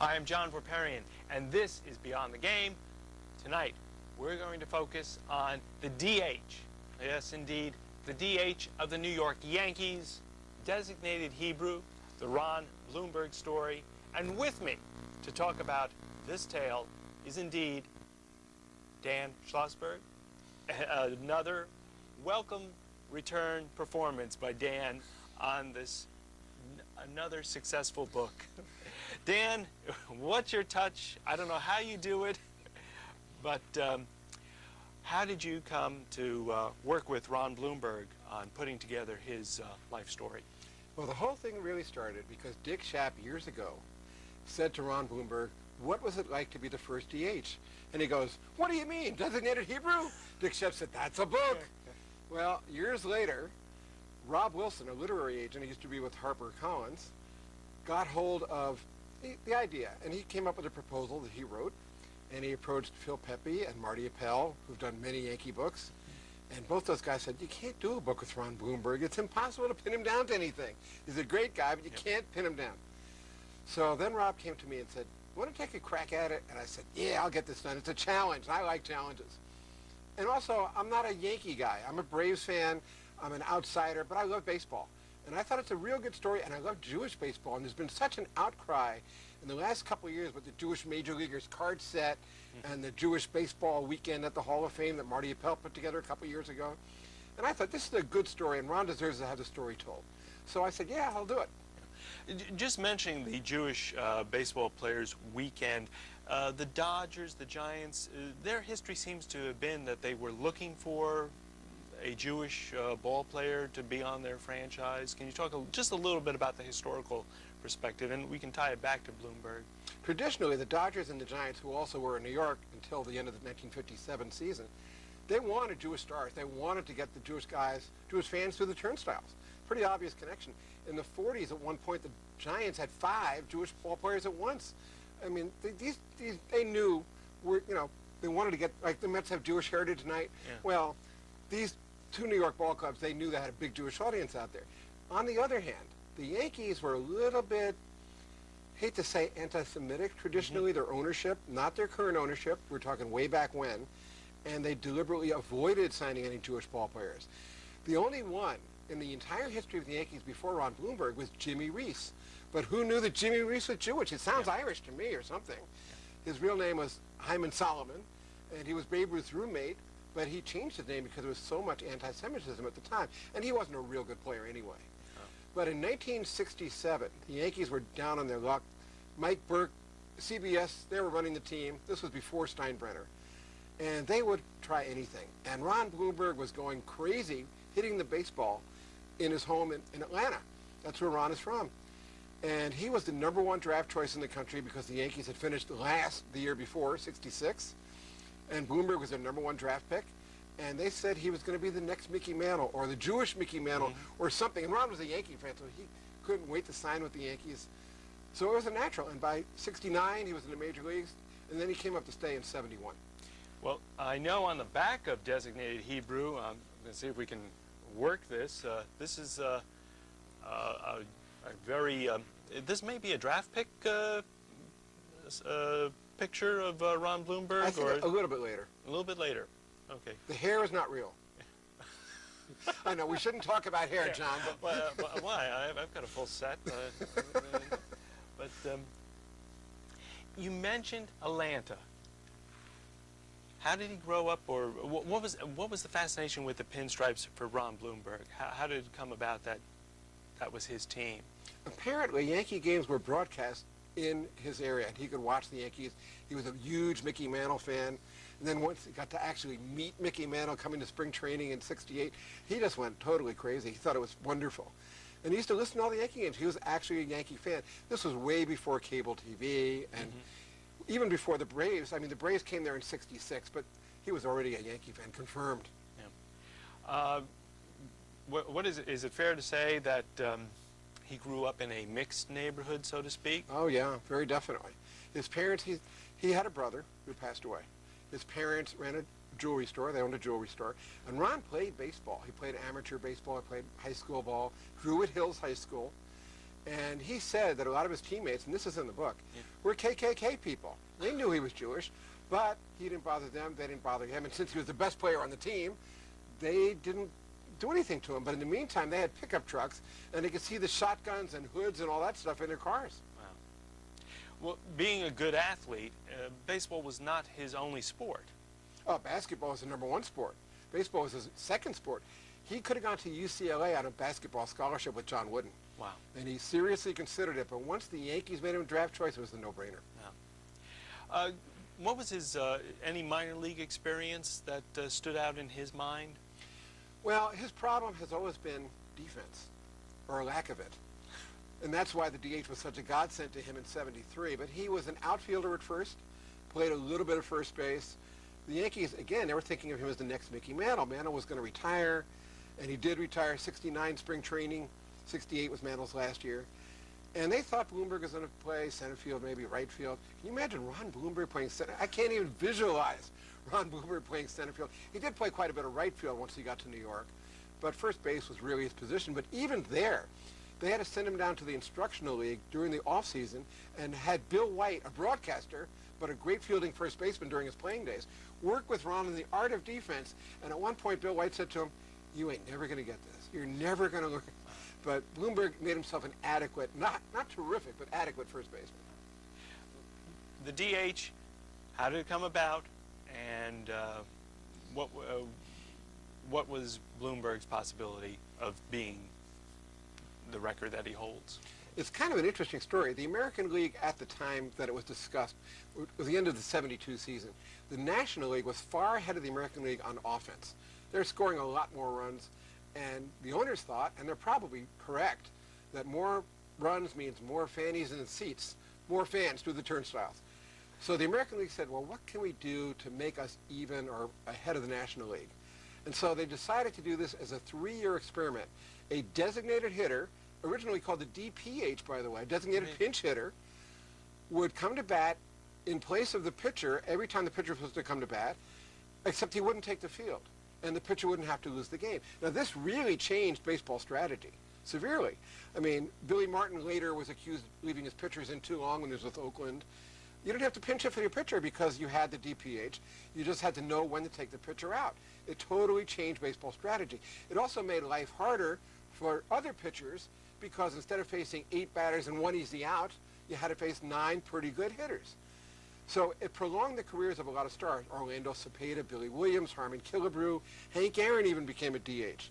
Hi, I'm John Vorparian, and this is Beyond the Game. Tonight, we're going to focus on the DH. Yes, indeed, the DH of the New York Yankees, designated Hebrew, the Ron Blomberg story. And with me to talk about this tale is indeed Dan Schlossberg. Another welcome return performance by Dan on this another successful book. Dan, what's your touch? I don't know how you do it, but how did you come to work with Ron Blomberg on putting together his life story? Well, the whole thing really started because Dick Schaap years ago said to Ron Blomberg, what was it like to be the first DH? And he goes, what do you mean, designated Hebrew? Dick Schaap said, that's a book. Well, years later, Rob Wilson, a literary agent, he used to be with HarperCollins, got hold of the idea, and he came up with a proposal that he wrote, and he approached Phil Pepe and Marty Appel, who've done many Yankee books, and both those guys said, you can't do a book with Ron Blomberg. It's impossible to pin him down to anything. He's a great guy, but you can't pin him down. So then Rob came to me and said, want to take a crack at it? And I said, yeah, I'll get this done. It's a challenge. I like challenges. And also, I'm not a Yankee guy. I'm a Braves fan. I'm an outsider, but I love baseball. And I thought it's a real good story, and I love Jewish baseball. And there's been such an outcry in the last couple of years with the Jewish Major Leaguers card set and the Jewish baseball weekend at the Hall of Fame that Marty Appel put together a couple of years ago. And I thought, this is a good story, and Ron deserves to have the story told. So I said, yeah, I'll do it. Just mentioning the Jewish baseball players weekend, the Dodgers, the Giants, their history seems to have been that they were looking for a Jewish ball player to be on their franchise. Can you talk just a little bit about the historical perspective, and we can tie it back to Blomberg? Traditionally, the Dodgers and the Giants, who also were in New York until the end of the 1957 season, they wanted Jewish stars. They wanted to get the Jewish guys, Jewish fans through the turnstiles. Pretty obvious connection. In the 40s, at one point, the Giants had 5 Jewish ball players at once. I mean, they knew, they wanted to get, like the Mets have Jewish heritage tonight. Yeah. Well, these 2 New York ball clubs, they knew they had a big Jewish audience out there. On the other hand, the Yankees were a little bit, hate to say, anti-Semitic traditionally, their ownership, not their current ownership, we're talking way back when, and they deliberately avoided signing any Jewish ball players. The only one in the entire history of the Yankees before Ron Blomberg was Jimmy Reese. But who knew that Jimmy Reese was Jewish? It sounds Irish to me or something. His real name was Hyman Solomon, and he was Babe Ruth's roommate, but he changed his name because there was so much anti-Semitism at the time, and he wasn't a real good player anyway. But in 1967, the Yankees were down on their luck. Mike Burke, CBS, they were running the team. This was before Steinbrenner. And they would try anything. And Ron Blomberg was going crazy, hitting the baseball in his home in Atlanta. That's where Ron is from. And he was the #1 draft choice in the country because the Yankees had finished last the year before, 66. And Blomberg was their #1 draft pick. And they said he was going to be the next Mickey Mantle or the Jewish Mickey Mantle or something. And Ron was a Yankee fan, so he couldn't wait to sign with the Yankees. So it was a natural. And by 69, he was in the major leagues. And then he came up to stay in 71. Well, I know on the back of Designated Hebrew, I'm going to see if we can work this. This is a very, this may be a draft pick picture of Ron Blomberg? I think a little bit later. A little bit later. Okay. The hair is not real. I know, we shouldn't talk about hair, John. But why? I've got a full set. But you mentioned Atlanta. How did he grow up, or what was the fascination with the pinstripes for Ron Blomberg? How did it come about that that was his team? Apparently, Yankee games were broadcast in his area, and he could watch the Yankees. He was a huge Mickey Mantle fan. And then once he got to actually meet Mickey Mantle coming to spring training in 68, he just went totally crazy. He thought it was wonderful. And he used to listen to all the Yankee games. He was actually a Yankee fan. This was way before cable TV and even before the Braves. I mean, the Braves came there in 66, but he was already a Yankee fan, confirmed. Yeah. What is it? Is it fair to say that he grew up in a mixed neighborhood, so to speak? Oh, yeah, very definitely. His parents, he had a brother who passed away. His parents ran a jewelry store. They owned a jewelry store. And Ron played baseball. He played amateur baseball. He played high school ball. Grew at Hills High School. And he said that a lot of his teammates, and this is in the book, Yeah. were KKK people. They knew he was Jewish, but he didn't bother them, they didn't bother him. And since he was the best player on the team, they didn't do anything to him. But in the meantime, they had pickup trucks, and they could see the shotguns and hoods and all that stuff in their cars. Wow. Well, being a good athlete, baseball was not his only sport. Oh, basketball was the number one sport. Baseball was his second sport. He could have gone to UCLA on a basketball scholarship with John Wooden. Wow. And he seriously considered it, but once the Yankees made him a draft choice, it was a no-brainer. What was his, any minor league experience that stood out in his mind? Well, his problem has always been defense, or a lack of it. And that's why the DH was such a godsend to him in '73. But he was an outfielder at first, played a little bit of first base. The Yankees, again, they were thinking of him as the next Mickey Mantle. Mantle was going to retire, and he did retire. '69 spring training, '68 was Mantle's last year. And they thought Bloomberg was going to play center field, maybe right field. Can you imagine Ron Bloomberg playing center? I can't even visualize Ron Bloomberg playing center field. He did play quite a bit of right field once he got to New York, but first base was really his position. But even there, they had to send him down to the instructional league during the offseason and had Bill White, a broadcaster, but a great fielding first baseman during his playing days, work with Ron in the art of defense. And at one point, Bill White said to him, "You ain't never going to get this. You're never going to learn." But Bloomberg made himself an adequate, not terrific, but adequate first baseman. The DH, how did it come about, and what was Bloomberg's possibility of being the record that he holds? It's kind of an interesting story. The American League at the time that it was discussed was the end of the '72 season. The National League was far ahead of the American League on offense. They're scoring a lot more runs, and the owners thought, and they're probably correct, that more runs means more fannies in the seats, more fans through the turnstiles. So the American League said, well, what can we do to make us even or ahead of the National League? And so they decided to do this as a 3-year experiment. A designated hitter, originally called the DPH, by the way, designated pinch hitter, would come to bat in place of the pitcher every time the pitcher was supposed to come to bat, except he wouldn't take the field, and the pitcher wouldn't have to lose the game. Now, this really changed baseball strategy severely. I mean, Billy Martin later was accused of leaving his pitchers in too long when he was with Oakland. You didn't have to pinch hit for your pitcher because you had the DPH. You just had to know when to take the pitcher out. It totally changed baseball strategy. It also made life harder for other pitchers because instead of facing 8 batters and 1 easy out, you had to face 9 pretty good hitters. So it prolonged the careers of a lot of stars. Orlando Cepeda, Billy Williams, Harmon Killebrew, Hank Aaron even became a DH.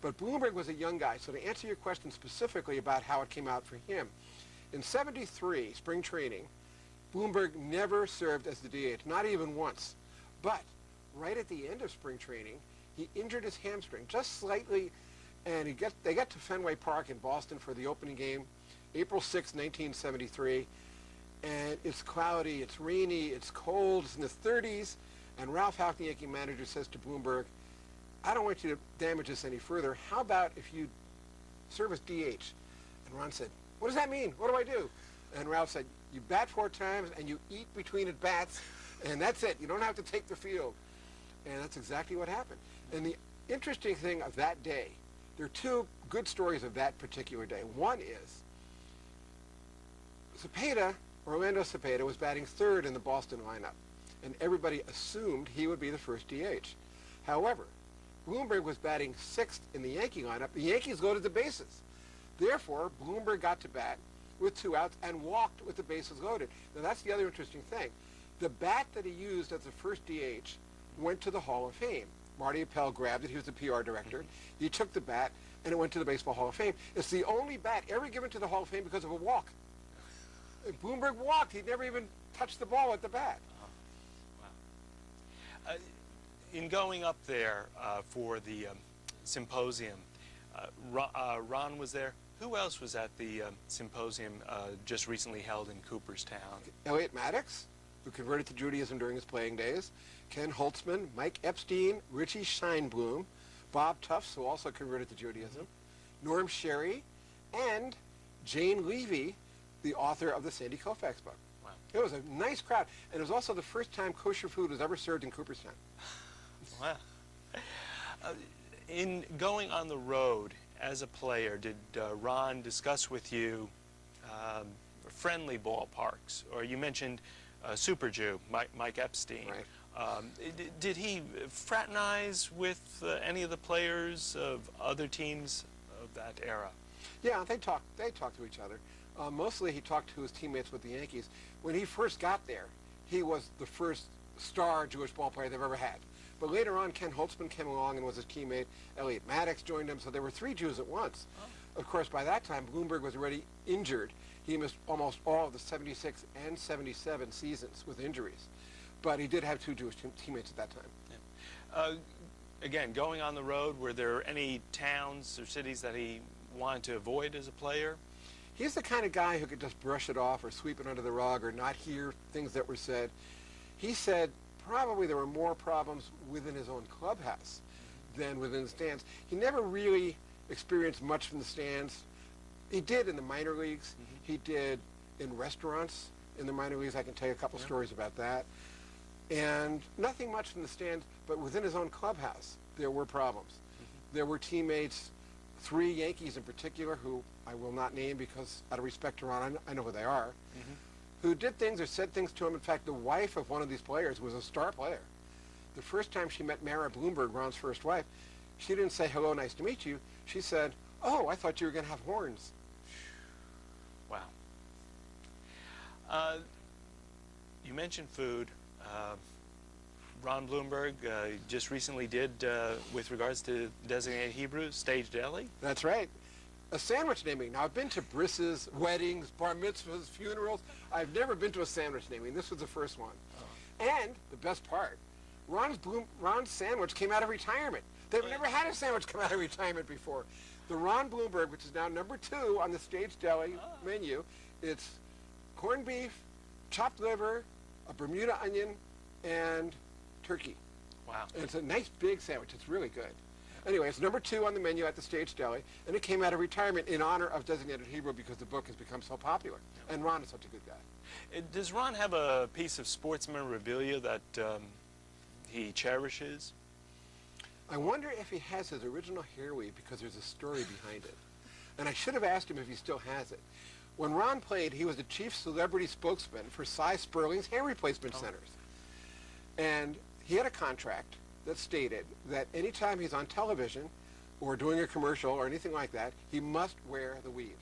But Bloomberg was a young guy, so to answer your question specifically about how it came out for him, in '73, spring training, Bloomberg never served as the DH, not even once. But right at the end of spring training, he injured his hamstring just slightly, and they got to Fenway Park in Boston for the opening game, April 6, 1973. And it's cloudy, it's rainy, it's cold, it's in the 30s, and Ralph Houck, the Yankee manager, says to Bloomberg, I don't want you to damage this any further. How about if you serve as DH? And Ron said, what does that mean? What do I do? And Ralph said, you bat 4 times and you eat between at bats, and that's it. You don't have to take the field. And that's exactly what happened. And the interesting thing of that day, there are 2 good stories of that particular day. One is Orlando Cepeda was batting 3rd in the Boston lineup, and everybody assumed he would be the first DH. However, Bloomberg was batting 6th in the Yankee lineup. The Yankees loaded the bases. Therefore, Bloomberg got to bat with 2 outs and walked with the bases loaded. Now, that's the other interesting thing. The bat that he used as the first DH went to the Hall of Fame. Marty Appel grabbed it. He was the PR director. He took the bat, and it went to the Baseball Hall of Fame. It's the only bat ever given to the Hall of Fame because of a walk. Bloomberg walked. He never even touched the ball at the bat. Wow. In going up there for the symposium, Ron was there. Who else was at the symposium just recently held in Cooperstown? Elliot Maddox, who converted to Judaism during his playing days, Ken Holtzman, Mike Epstein, Richie Scheinblum, Bob Tufts, who also converted to Judaism, Norm Sherry, and Jane Levy, the author of the Sandy Koufax book. Wow. It was a nice crowd, and it was also the first time kosher food was ever served in Cooperstown. Wow. In going on the road as a player, did Ron discuss with you friendly ballparks? Or you mentioned Super Jew, Mike Epstein. Right. Did he fraternize with any of the players of other teams of that era? Yeah, they talked to each other. Mostly he talked to his teammates with the Yankees. When he first got there, he was the first star Jewish ball player they've ever had. But later on, Ken Holtzman came along and was his teammate. Elliot Maddox joined him, so there were 3 Jews at once. Oh. Of course, by that time, Bloomberg was already injured. He missed almost all of the 76 and 77 seasons with injuries. But he did have 2 Jewish teammates at that time. Yeah. Again, going on the road, were there any towns or cities that he wanted to avoid as a player? He's the kind of guy who could just brush it off or sweep it under the rug or not hear things that were said. He said probably there were more problems within his own clubhouse than within the stands. He never really experienced much from the stands. He did in the minor leagues. He did in restaurants in the minor leagues. I can tell you a couple stories about that. And nothing much from the stands, but within his own clubhouse, there were problems. There were teammates, 3 Yankees in particular, who I will not name because out of respect to Ron, I know who they are, who did things or said things to him. In fact, the wife of one of these players was a star player. The first time she met Mara Bloomberg, Ron's first wife, she didn't say, "Hello, nice to meet you." She said, "Oh, I thought you were going to have horns." Wow. You mentioned food. Ron Bloomberg just recently did, with regards to Designated Hebrew, Stage Deli. That's right. A sandwich naming. Now, I've been to brisses, weddings, bar mitzvahs, funerals. I've never been to a sandwich naming. This was the first one. Oh. And the best part, Ron's sandwich came out of retirement. They've never had a sandwich come out of retirement before. The Ron Bloomberg, which is now number 2 on the Stage Deli menu, it's corned beef, chopped liver, a Bermuda onion, and turkey. Wow. And it's a nice big sandwich. It's really good. Anyway, it's number 2 on the menu at the Stage Deli, and it came out of retirement in honor of Designated Hebrew because the book has become so popular. And Ron is such a good guy. Does Ron have a piece of sports memorabilia that he cherishes? I wonder if he has his original hair weave because there's a story behind it. And I should have asked him if he still has it. When Ron played, he was the chief celebrity spokesman for Cy Sperling's hair replacement centers. And he had a contract that stated that anytime he's on television or doing a commercial or anything like that, he must wear the weave.